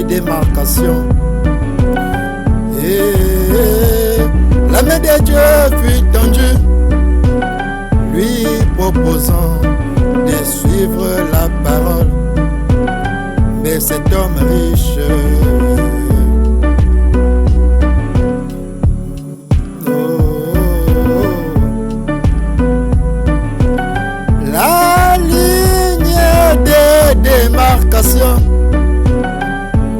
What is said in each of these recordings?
de démarcation. Et la main de Dieu fut tendue, lui proposant de suivre la parole. Mais cet homme riche la ligne de démarcation,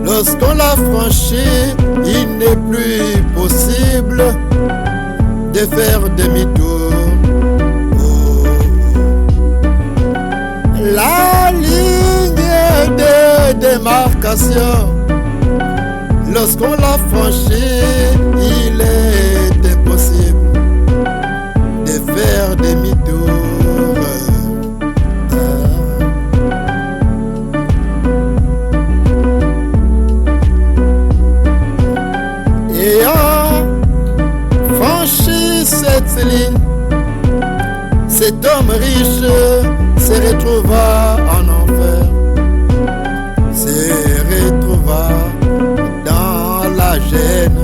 lorsqu'on l'a franchie, il n'est plus possible de faire demi-tour. La ligne de démarcation, lorsqu'on l'a franchie, il est impossible de faire demi-tour. Ayant franchi cette ligne, cet homme riche se retrouva en enfer, se retrouva dans la gêne.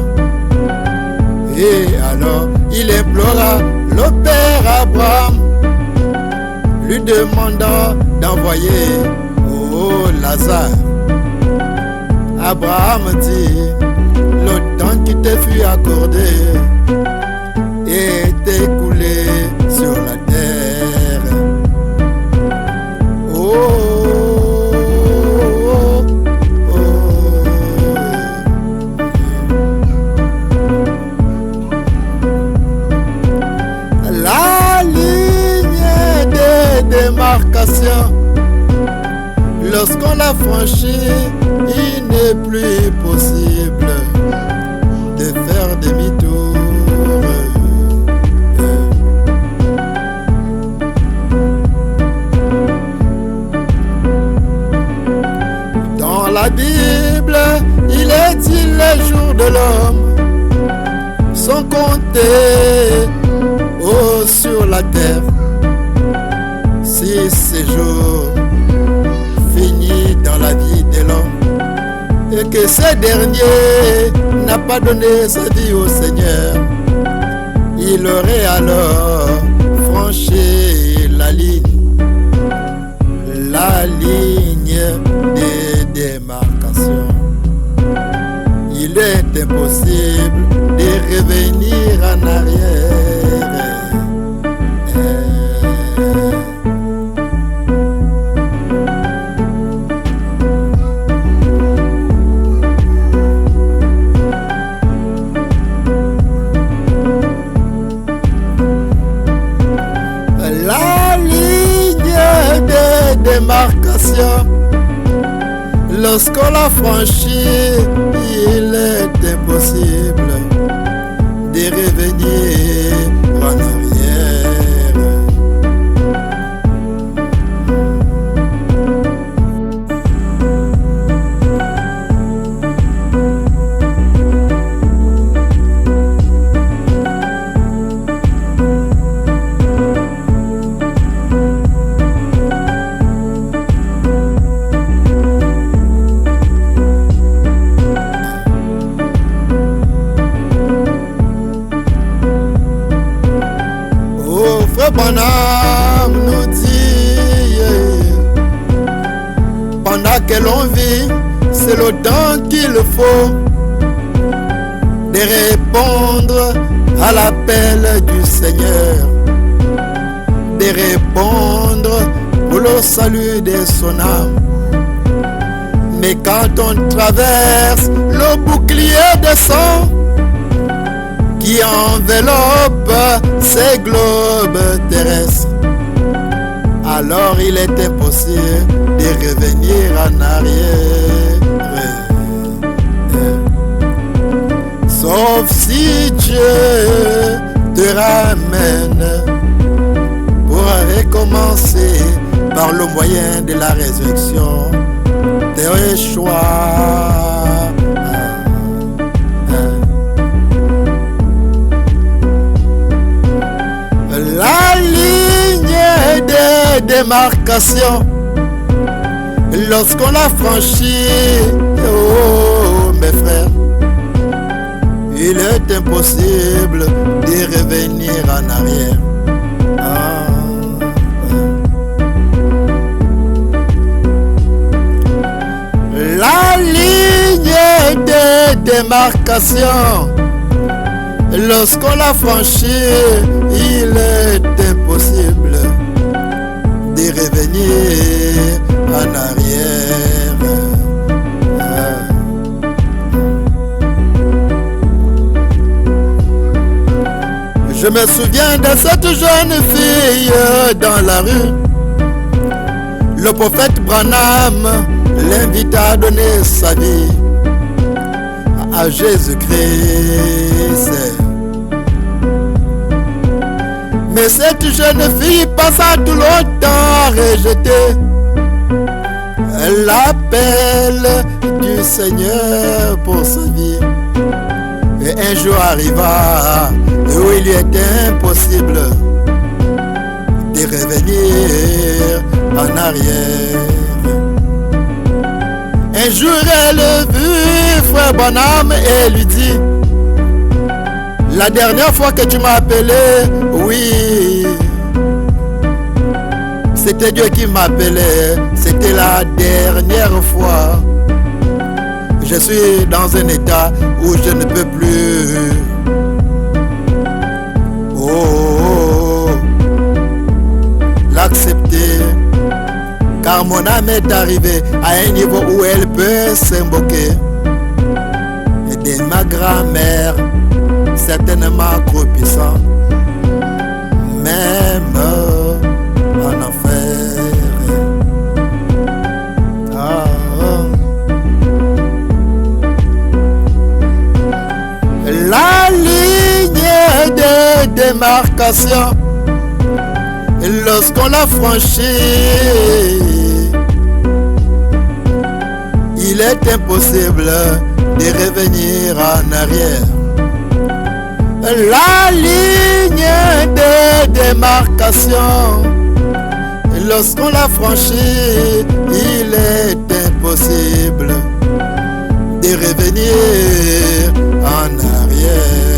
Et alors il implora le père Abraham, lui demandant d'envoyer Lazare. Abraham dit: le temps qui te fut accordé est écoulé sur la terre. La ligne de démarcation, lorsqu'on l'a franchie, il n'est plus possible de faire demi-tour. Dans la Bible, il est dit: les jours de l'homme sont comptés sur la terre. Si ces jours finissent dans la vie de l'homme, et que ce dernier n'a pas donné sa vie au Seigneur, il aurait alors franchi la ligne de démarcation. Il est impossible de revenir en arrière. La ligne de démarcation, lorsqu'on l'a franchie, il est impossible de revenir en arrière. Bonhomme nous dit, pendant que l'on vit, c'est le temps qu'il faut de répondre à l'appel du Seigneur, de répondre pour le salut de son âme. Mais quand on traverse le bouclier de sang qui enveloppe ces globes terrestres, alors il est impossible de revenir en arrière. Sauf si Dieu te ramène pour recommencer par le moyen de la résurrection tes choix. La ligne de démarcation, Lorsqu'on l'a franchi, oh mes frères, il est impossible de revenir en arrière. La ligne de démarcation, lorsqu'on l'a franchi, il est impossible de revenir en arrière. Je me souviens de cette jeune fille dans la rue. Le prophète Branham l'invite à donner sa vie à Jésus-Christ. Mais cette jeune fille passa tout le temps rejetée l'appel du Seigneur pour sa vie. Et un jour arriva où il lui était impossible de revenir en arrière. Un jour elle vit frère Branham et lui dit: la dernière fois que tu m'as appelé, oui, c'était Dieu qui m'appelait, c'était la dernière fois. Je suis dans un état où je ne peux plus. L'accepter, car mon âme est arrivée à un niveau où elle peut s'invoquer. Et de ma grand-mère, certainement croupissant, même en enfer. La ligne de démarcation, lorsqu'on l'a franchie, il est impossible de revenir en arrière. La ligne de démarcation, lorsqu'on l'a franchie, il est impossible de revenir en arrière.